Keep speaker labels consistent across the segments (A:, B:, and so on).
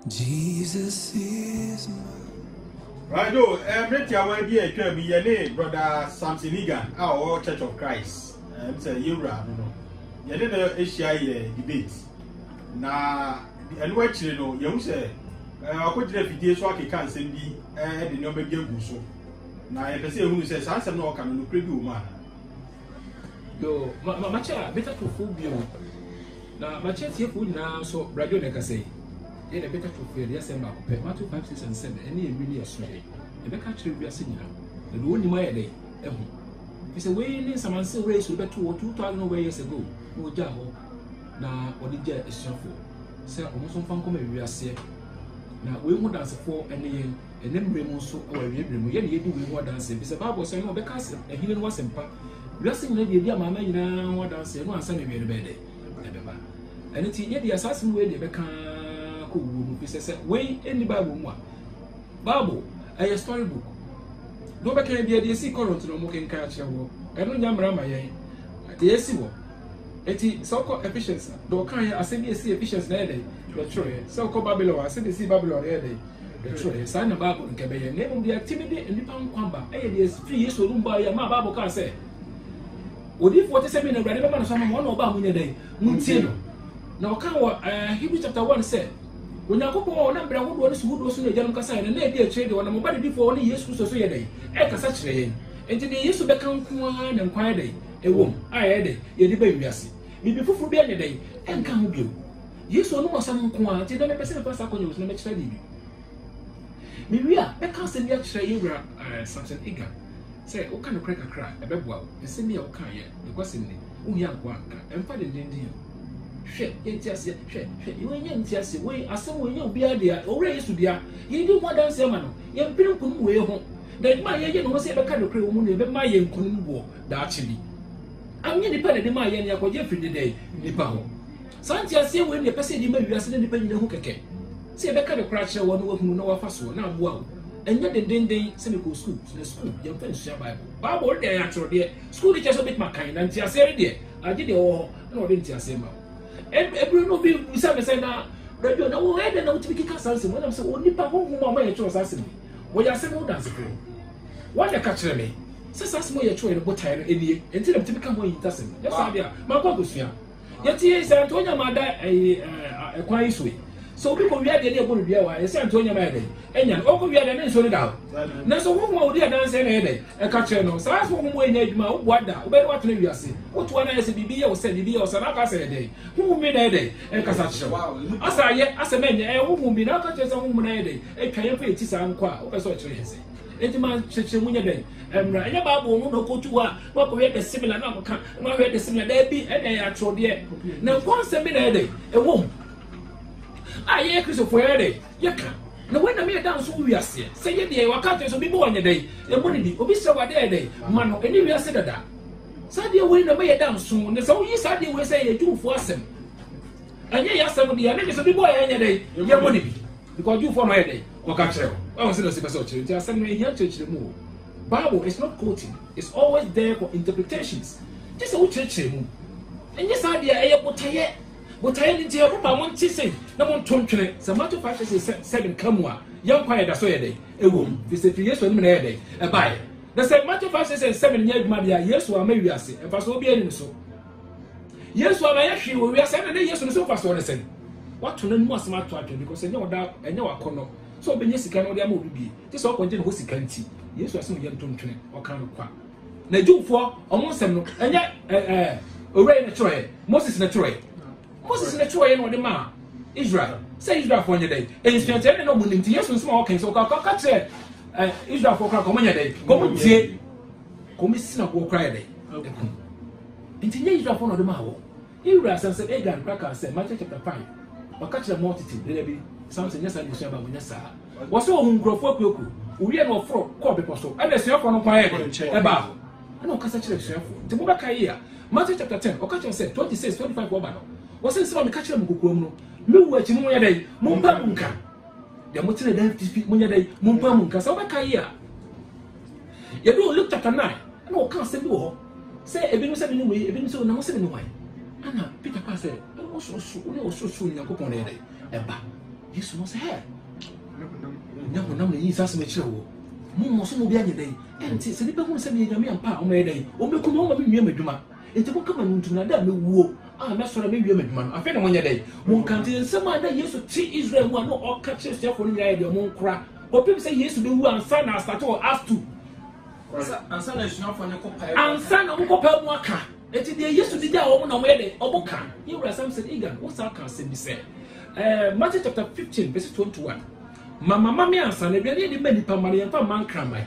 A: Jesus is mine.
B: Right, no, every time I be a club, your name, brother Samson Egan, our Church of Christ. It's a year round, you know. You didn't issue debate. Now, and what you know, you say, I could refugee so I can't send me the number of so. Now, I can say who says, answer no can look pretty man.
C: Yo, my chair, better to fool you. Now, my chair here food now, so radio like I say. Yeah, the better to feel yes, and my 2, 5, 6, and 7, any really a sway. The back actually we are singing. The only my day. It's a way in some answer race with 2 or 2,000 years ago. No job. Now, what did you is shuffle? Say, almost some fun come we are saying. Now, we won't dance for any and then bring so our ribbon. Yet you do we want dancing. It's a Bible saying, no, because a hidden was in part. We are singing the idea, Mamma, you know, what dancing, one Sunday made a bed. And it's yet the assassin way they become. Way any Bible Bible, a storybook. No back can be a DC current no more can catch your work. I don't yammer my yen. The AC work. It so called efficiency. Though can I say efficiency day, the troy. So called Babylon, I said the sea Babylon day. The troy, sign a Bible in Cabay, name of the activity and the pound quamba. Is 3 years old by a my Bible can say. Would if 47 and read about someone one about in a day, Muntino. Now, can Hebrews chapter 1 said. When you go on and brown ones who was in the young Cassan and they did trade on a mobile before only years to say a day, eka such a and they used to become one and quiet day, a woman, I had it, a baby yassi. Before for being a day, and come you. Yes, or no, some quantity, then a person of us are going to make study. Maybe I can't send you something eager. Say, what kind of crack a cry, a bed well, and send me a car yet, because in the young one, and find it in you. Shit, you ain't just way as someone you'll be there, or raised to be a. You didn't want to say, man, you're pretty good way home. That my young was a kind of crew moon, but my young couldn't walk, actually. I'm independent in my young for Jeffrey the day, Nipaho. Santia say when the person you may be as independent who can. Say the kind of crasher one who know a fast one, now well. And yet the day, cynical school, the school, young friends share Bible. Bible, they actually, school is just a bit my kind, and Tia said, dear, I did it all, no, didn't I say, ma'am. Every no be some say na radio na wo ede na wo tibiki ka sanse mo na say oni pa ho ho ma ye cho sanse wo ya se mo dance pro wo ya ka kire me se sanse mo ye cho e botai no enie enti na tibika mo yita se ya sa bia ma kwa gosua ye tie se antonya ma da kwan isoi so bi ko wi ade ne ebonu bia wa ye se antonya ma ede enya o ko wi ade ne so ni da na so wo mo odi dance na ede e ka kire no sanse wo mo enya adwuma wo boada wo be wa tena wi ase wo to na ye se bibi ye wo se bibi ye wo se na ka se ede who me na ede e ka sa kire asa ye asa menye e wo mu bi na ka kire se wo mu na ede e twa ye fa eti sa nko a wo pe so kire ye se enti ma kire mu nya den emra enya Bible no no ko tu a wo ko ye the similar na ko ka ma we the similar da bi e ya tro de na ko se me na ede e wo aye Christopher ede ye ka na when me down so we ase say ye dey waka so bi bo anya dey e mo ni obi se wa dey dey ma no eni wi ase dada sadia we na me down so ne so yi sadia we say ye jufo asem anya ya asem dey na so bi bo anya dey ye mo ni bi because jufo no ye dey waka kire o say no se person kire nti asem no here church mu Bible is not quoting, it's always there for interpretations just so church mu anya sadia e ye botaye botaye ni je ko ba mon ti say na mon tontwene se Matthew 5:7 kamwa yan kwa da so ye dey ewom fi se fi Yesu ni na ye dey e bae the say Matthew 5:7 nya adwuma dia Yesu ama wiase e fa so obi ani so Yesu ama ya hwe wo wiase na Yesu no so fa so ne sen what to no mu asema to atwe because enya oda enya wakono so obenye sika no de ama obi bi ti so okonje no sika nti Yesu asem ye ntontwene o kan kwa na jufo omo nsem no enya owre na chroye Moses na chroye Moses na chroye no de ma Israel say Israel for nya dey instructed no munim ti Yesu nsema o kan so ka che Israel for kra komo nya dey komo tie komo sina ko kra dey nti nya Israel for no de ma wo Israel said Agan Cracker said Matthew chapter 5 wakati the multitude there be something yes and you ba munya sa wo so ohun grofo kweku uwie no fro ko be poso and the sefo no kwa e ba ana o kasa kire sefo nti mo ba kai ya Matthew chapter 10 okati say 26-25 wo ba no wo se nse ma ka kire mkokuom no me wu achi mo nya dai mo mpa munka de mo tire dan tipi mo nya dai mo mpa munka sa wo ba kai ya ye do Luke chapter 9 ana o ka se bi wo say ebi no se bi no we ebi no se na mo se bi no why ana Peter pa say o so ni yakopon na eba Yesu no say hey nyamo nam na yin sase me kire wo mo so mo bia nye dai enti se nipa hu se me nyame ampa o me dai o me kuma o ma me nwie madwuma enti ko kama nuntum na da me wuo me soro me nwie madwuma no afi na mo nye dai mo kante nsema da Yesu ti Israel mu no o ka kire sefo no nyaya de mo nkra o pe se Yesu be wu ansa na start o ask to ansa na suafo ne ko pae ansa na ko pae mu aka enti de Yesu di ja o mo na mo ye de oboka Yewura Samson Egan wo sa ka se bi se Matthew chapter 15 verse 21 Mama me answer na bia ne mani pa mare yemfa man kramai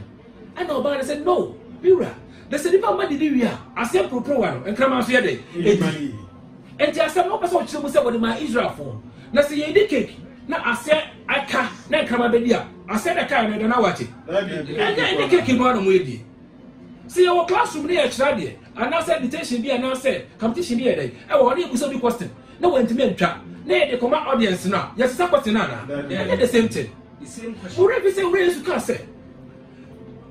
C: and oba said no Yewura they said if man did we asem propro wa no enkrama so ye de enti asem no person chire mu se body ma Israel for na se ye di cake na ase aka na enkrama be dia ase da kai na wache e di cake no mo edi see your classroom na chira de ana say detention bi ana say competition bi e dey e wo na ebuso bi question na wantimi antwa na e dey come audience na yes say question na the same thing the same question we represent we Jesus can say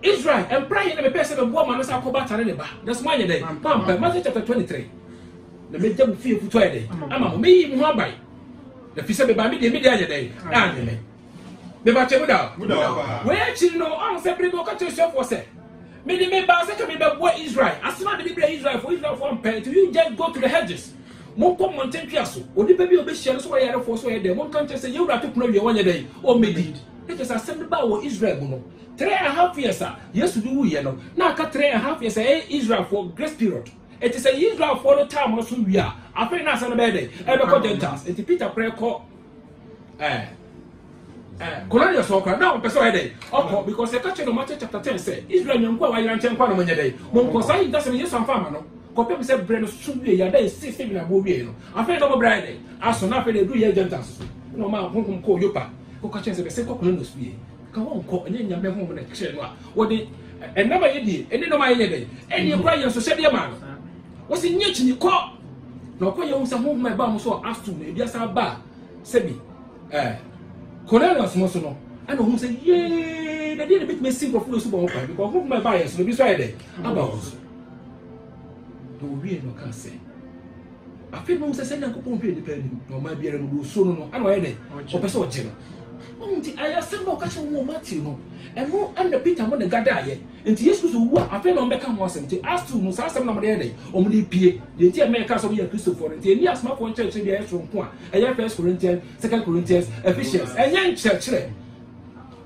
C: Israel and pray na me person be bo ma no say akoba tare ne ba that's why you dey pampa Matthew chapter 23 na me jam fie futo e dey ama mo me yi mu abai na fi say be ba me dey anya dey anya me ba che mu da we actually no on say bring go catch yourself for say me dey me ba say can me be boy Israel asma dey be Israel for pay to you just go to the hedges mon kom mountain piaso odi ba bi obehia so we yare for so ye dey mon kan say Yewura to kuna wie wanya dey o medi it is asem ba wo Israel no 3.5 years Yesu do ye no na aka 3.5 years Israel for grace period it is a Israel for the time no so wi a afi na asem be dey e be ko Gentiles it Peter pray ko Colonial soccer now person e dey okọ because e ka che no Matthew chapter 10 say Israel nyankwa wa yira nchenkwa no manya dey mon ko sai da se Yesu amfa no kopem se bre no suwie ya dai 6 na bo wie no afi no bre dey aso na afi dey do ye Gentiles so no ma honhom ko yopa ko ka chen se be se ko no suwie ka won ko enya nyame honhom na kire no a wo de enama ye die eni no ma ye dey eni kura ye so hede ma no wo se nye chini ko na ko ye hu se honhom e ba mo so astu na bia sa ba se bi Cornelius mo so no ana hu se ye na dey bit me sing of so bo kwa because honhom e ba ye so bi so ye dey aba wo do we no can say afi no se na ko pompe de pedi no ma biere no so no ana wa ye dey o pese o je no nti aya se no ka che wo Matthew no eno and Peter mo na gada ye nti Yesu so wu afi no mbeka mo asem nti astu no sa asem na mo de dey o mo de pie de nti America so ye Christopher nti eni asma for church de ye so nko a eye 1 Corinthians 2 Corinthians Ephesians enyan church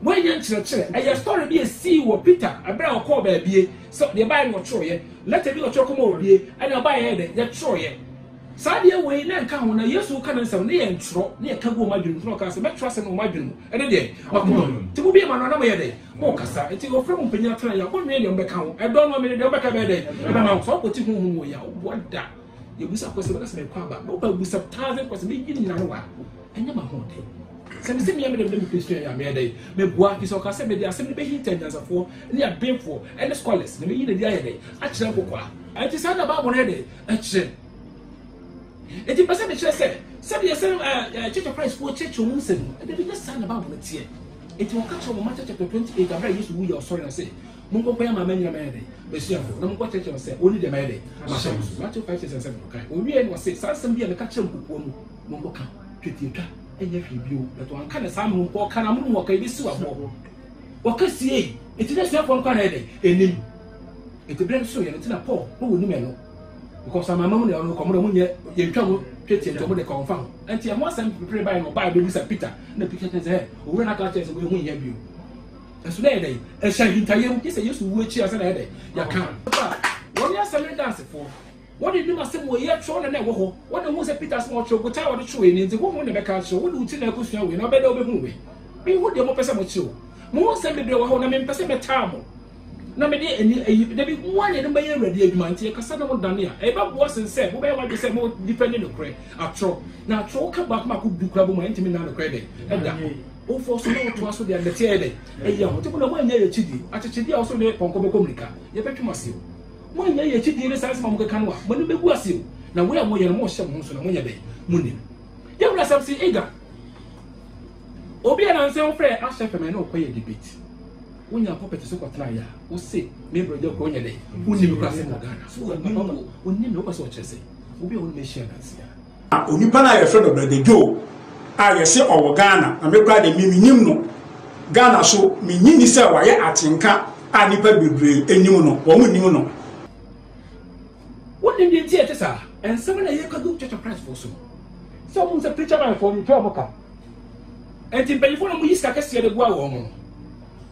C: when yan church eye story be see wo Peter abra ko ba bie so the Bible no ye let be o choro ko mo bie and the Bible de ye choro ye Sadia way na nka ho na Yesu ka nsam ne ye ntro ne ye ka go madwun ntro ka se metro ase no madwun e de de makoma ti bu bi ma no na mo ye de mo kasa enti go frem mpanya tra ya ko ne ye mbeka ho e do no me de mbeka be de e ba ma so ko ti hu hu ya wada ye busa ko se ba se me kwa ba no ba busa taze ko se me yin na no wa enya ma ho de se me se me me de Christian ya me de me bua ki so ka se me de asem ne be hintanyansa fo ne ya benfo e ne scholars ne me yin de aye de a kire ko kwa enti sa na ba mo ne de a kire it is person say said yes Church of Christ for church on say and they just stand about it here it will catch on Matthew chapter 28 abra used to we your sorry and say mun ko pa ma manya me dey be sia fo na mun ko church say only the me dey Matthew 5 6 and 7 okay we and was say some be na catch am kukuo mu mun ko ka twetwa enye hwe bio but wan ka na sam mun ko ka na mun wo ka bi si wa bo wo ka sie it is sia fo ko na dey enim it be so ye na Paul no woni me no because my mama no come no munye ye twa mo twetien to mo de confirm anti am wasam prepare by no by be Peter na Peter say o we na ka tell say we hu ya bio eso na dey e sha hintayem ki say Yesu wu echi asa na dey ya kan won ya same dance for what did you must say we ya tro na wo ho what hu say Peter small tro go tie wo tro ni nti wo hu na be ka tro wo du ti na kusua we na be da wo be hu we be hu de mo pese mo tro mo say me be wo ho na me pese me taamo na me de eni de bi one no be ready adwuma nti kasa na mo dane a e ba bo sense bo be wa de say mo defend no kre atro na atro ka back ma ko du kra bo mo ntimi na no kre de e da o for so no to aso de ande tie de e ya ho tipo na mo anya ye chidi achechidi a so de konko be komunika ye betwuma se mo anya ye chidi ne sanse ma mo ka no a mo ne be gu ase na we a mo ye no mo hye mo so na mo nya be mo nim Yewura Samson Egan obi na nse o frɛ ahye feme na o koye debate unya popete so kwatra ya o se me broje ko nya dey uni mi kwase mo Ghana so uni mi o kwase o kyerese obi o me share dance ya
A: onipa na ye friend of the Joe a yɛse ɔwɔ Ghana na mekura de minim no Ghana so minyini sɛ wayɛ atenka a nipa bebree enim no wɔn nim no
C: what did you say to sir and someone a go Church of Christ for so someone's a preacher man for me to and in Belgium we use kakesi de gwa wo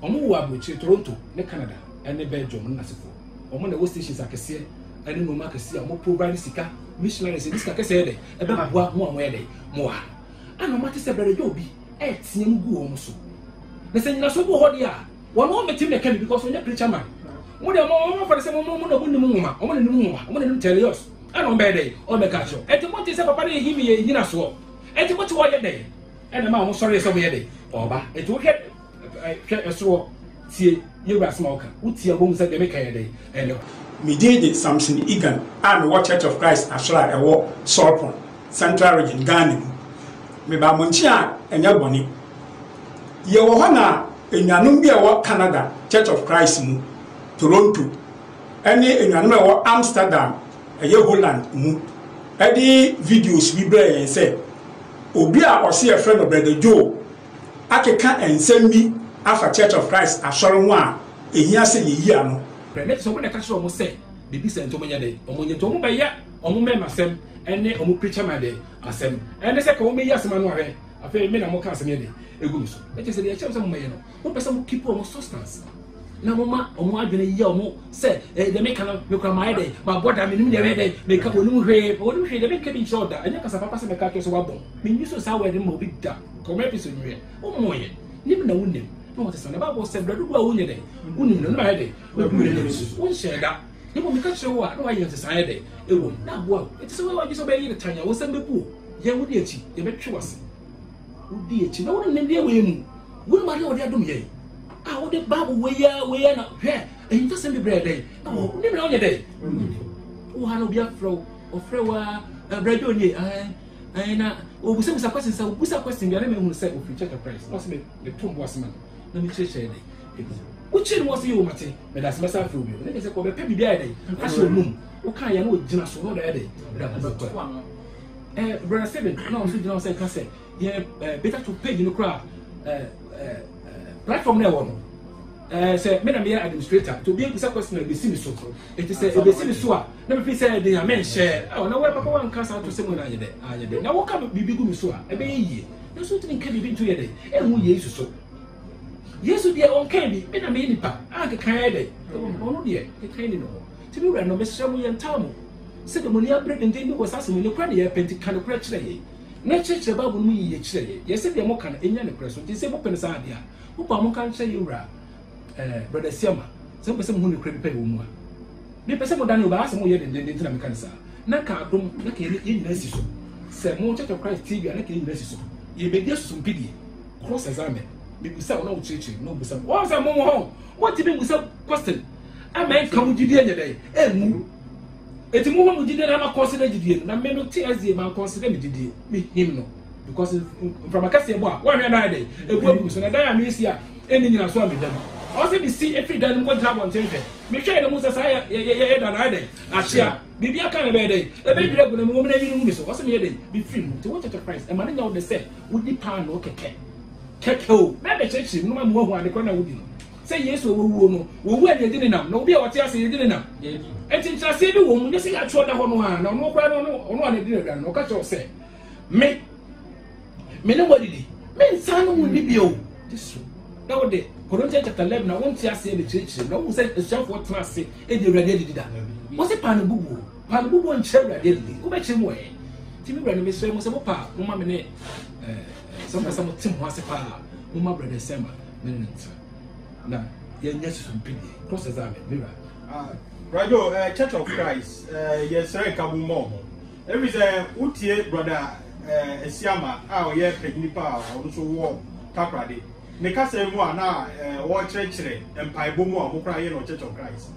C: omo wo abuchi Toronto ne Canada and ne Belgium na sefo omo na wo stations akese and no makesi omo provide sika missionaries this kakesi de e be boa mo amoye de mo ha ana mate se bere jo bi e tie mu gu omo so na se nyina so bo ho de a wo no metim na kan because onye preacher man mo de mo for se mo na bu nimu ngoma omo na nimu ngoma omo na nimu tell us ana o be de o be ka cho e ti mo ti se papa de himi ye nyina so e ti mo ti wo ye de and ma mo sorry so mo ye de oba e ti wo hwe so tie yewura small utie bom say dem kan ye de and
A: me dey Samson Igan and what Church of Christ asra ewo Sorpon Central Region Ghana me ba monchi a enya boni ye wo ho na enyanum bi ewo Canada Church of Christ mu Toronto ene enyanum ewo Amsterdam eye Holland mu edi videos bi bre yen say obi a ose e friend of Brother Joe akeka ensem bi afa Church of Christ asoro ho a ehia se ye yi ano
C: Let someone catch you almost say, Bibi sent to me, Omonia to me, ya, Omo Masem, and Omo preacher my day, Asem, and the second me, yes, man, I feel men are more casting a goose. Let us say the chance of my, what person will keep almost substance. Now, Mama, Omo, I've been a year more, said, they make a look at my day, but what I mean, they make up a new rape, or they make it in shorter, and you can surpass the catches of Wabon. Mean you so sour and more big duck, come episode, oh, more, even a wound. No, what is on about said, but who are day? Wouldn't know my day. One share that. You won't catch your what? No, I society. It won't not well. It is all I disobey the Tanya was send the pool. Yeah, would you? You bet you was. Would you know what in the way? Wouldn't my lord do ye? I would the Bible where not here. And you just send me bread day. No, never on your day. Oh, I know be a flow or flower, bread on ye. And oh, we send us a question. So, who's a question? The enemy who said, if you check the price, must be the tomb was man. Let me check. Which was you, Mate? But that's myself for you. Let me say, come a baby day. I should moon. Okay, I know Jonas for another day. Brother Seven, no, you don't say, Cassette. Yeah, better to pay in the crowd. Platform now. Say, Madam Administrator, to be able to question the semi so. It is a semi so. Never be said, they are men share. Oh, no, where Papa one comes out to someone I did. Now, what come be big so? A baby. No something can be to your day. And who yes so. Yes, dear, on candy, been a minipa. I can day. Oh, dear, it can't know. To be random, Mr. Samuel and Tom. Said the money I break and then was asking when you cranny up and kind of crash lay. No church about me, yes, if you're more kind in any press, what is a open idea. Who can say you ra? Brother Siama, some person who creep pay woman. The person who done about some year in the Dinam cancer. Naka, don't look in necessary. Say more Church of Christ TV and in necessary. You may get some pity. Cross examine. Because no teaching, no business. What's a more home? What did you say? Question. I may come to the other day. And it's a woman who didn't have a consider the and I may not tears the man consider me him no. Because from a castle, one day, a woman was on a diameter here, ending in a swami. Also, we see every day what job on Tuesday. Make sure the Musa say, yeah, I day. I share. Maybe I can't be a day. A baby with a woman in the what's a day? Be free to watch at the price. And money out the set would depend on okay. Keko, maybe church, no man more than the corner would you. Say yes, we will wear the dinner. No be what you say, dinner. And since I say the woman, you see, I told the one, no crowd on one dinner, no catch or say. Me nobody. Men son will be you. This now day. Corinthians chapter 11, I won't say the church. No one said the self what class say, and you ready did that. Was it Panabubu? Panabubu and Cherry did it. Who makes him way? Timmy Brandon Miss Famous of a pa, Mumma Minute. Some Tim was a pa, Mumma Brother Sema, minutes. Now, yes, some pity. Cross as I'm mirror.
B: Radio, Church of Christ, yes, sir, Kabumo. Every day, Utie, brother Siama, our year, Pegnipa, also war, Tapradi. Nekase mu ana wo church and paibomu a mokra ye no Church of Christ.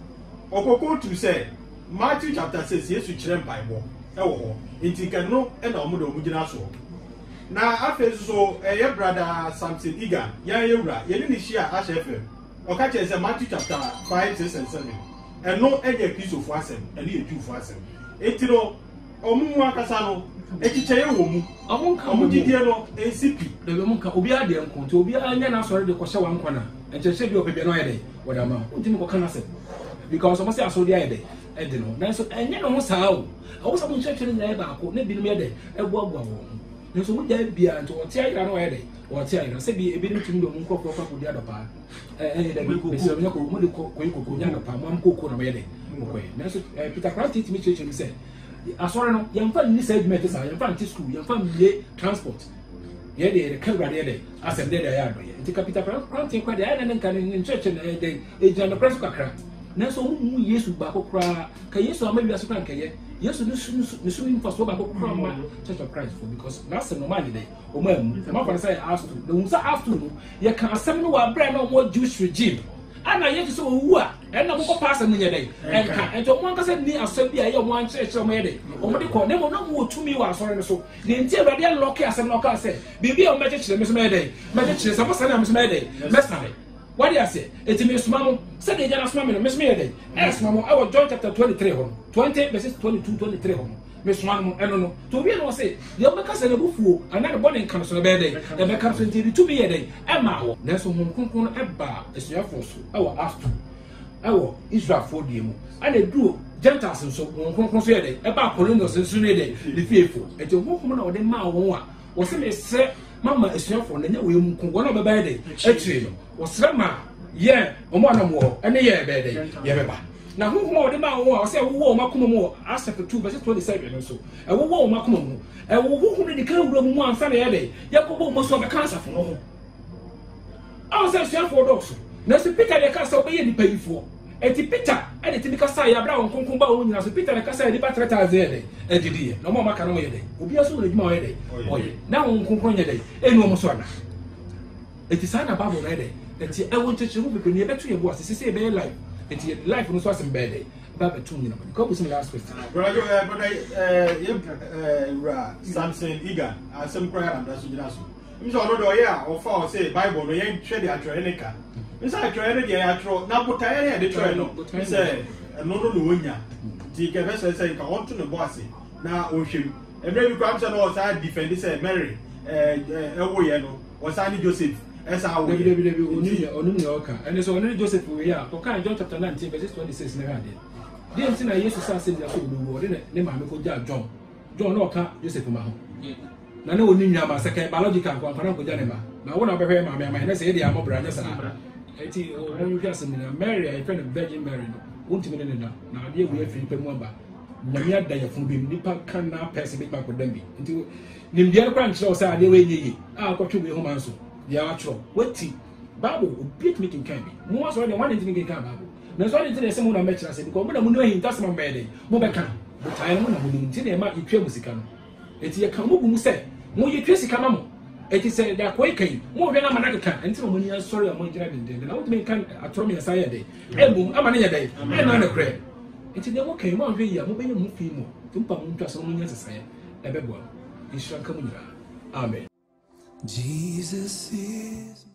B: Okoko to say Matthew chapter 6 Yesu chire paibo e wo ho. Nti kanu e na omo do mugina so. Na afi so ye brother Samson Igan ya yewura ye ni hia HFM. Oka che say Matthew chapter 5 6 and 7. And no e ye Christopher asem, e ye Jew asem. Enti no omu akasa no echiche wo mu amu didie no ACP
C: de be mu ka obi ade nko to obi anya na asore de ko hye wan kwana enchese bi obebe no yede wada ma ntimi ko kana se because almost asore yede ede no na so enye no saa o awo sa mu church na e ba ko na bi no yede ebo abo awo na so mu da bia nto o ti ayira no yede o ti ayira se bi ebi ntimi do mu nko ko ko di adopa da bi ko se nya ko mu de ko nya adopa mu am ko na yede ko na so Peter Crouch timi church mi se asore no yamfa ni segment sa yamfa anti school yamfa mie transport ye de kawra de asem de ya do ye nti capital Crouch kwa de ya na nka ni church na de ejan no press kakra na so mu Yesu ba ko kra ka Yesu ama wi aso kan keye Yesu ni so ni faso ba ko kra ma Church of Christ for because that's the normal day o ma mu ma fa say ask to no say after no ye kan asem no wa bra na mo Jewish regime ana Yesu so wu a na mo ko pass no nye dey enka ento mo nka say ni asem bi a ye mo an church mo ye dey o mo de ko ne mo na mo tumi wa asore no so ni nti e de lock asem no ka say bibi o me church me so me dey me church say mo say na me so me dey me say what do you say? It's me small. Said the Jana Smam, Miss Mary. As Mamma, our John chapter 23, 20 verses 22, 23. Miss Mamma, I don't know. To be able to say, the other cousin of Bufu, another body comes on a bad day, and the country to be a day. Emma, Nelson Hong Ebba, as your force, our after. Our Israel for the and they do Gentiles and so on, day about Columbus and Sunday, the fearful. And to walk on the Mao was a say. Mama is your phone, and we one of a bad day. Actually, was Rama, yeah, or one or more, and a year bad day, yeah. Now, who more the man was say, whoa, Macumo, asked for 2 verses 27 or so. And whoa, Macumo, and who really come room one Sunday a day, Yacobo must have a cancer for no. I was a shell for also. Now, Peter, the castle be any pay for. And Peter, and the typical say, Brown, Concumba, as Peter, the castle, the patrata there, and the dear, no more Macano day, will be a soon more day. Now, Concumba day, and no more. It is an above already. That I want to move between your battery was to say very life. It's life was wasn't bad day. About 2 minutes. Go with some last question.
B: Samson Egan, and some prayer and that's what you know. Yeah, or for say Bible, we ain't treated at Trenica. Inside Trenica, I throw now, but I had the train. Say, and no, Lunya. The Cavessa say, I want to the bossy. Now, ocean. And maybe perhaps I know I defend this Mary, was I Joseph. As I will be and it's only Joseph. We are John chapter 19, verses 26. Never did. Didn't see Jesus said that we didn't name my John. John Oka, Joseph Maho. Nano Nina, second biological one, Janema. Now, one of her mamma, say the Amo brothers. Mary, I friend of Virgin Mary. Won't you know? Now, dear, we have Philip Namia Day from him, Nipa can now pass a bit back with them. Into Nimdian Branch, so say, they way I'll go to be home answer. The actual wetty Bible beat me to can be. More so than one thing can Bible. No, so I didn't say someone I met us because when I'm doing that's my bed. Mobeka, but I am not moving till they might be musical. It's a Kamu say, more you tracy Kamamo. It is said that quaking more than I'm an can until when you are sorry among driving day. And I would make a Tommy as I a day. I'm a day, and I'm a prayer. It's never came on here, moving a movie more. Tumpam just only as I say, a bed one. It shall come. Amen.
D: Jesus is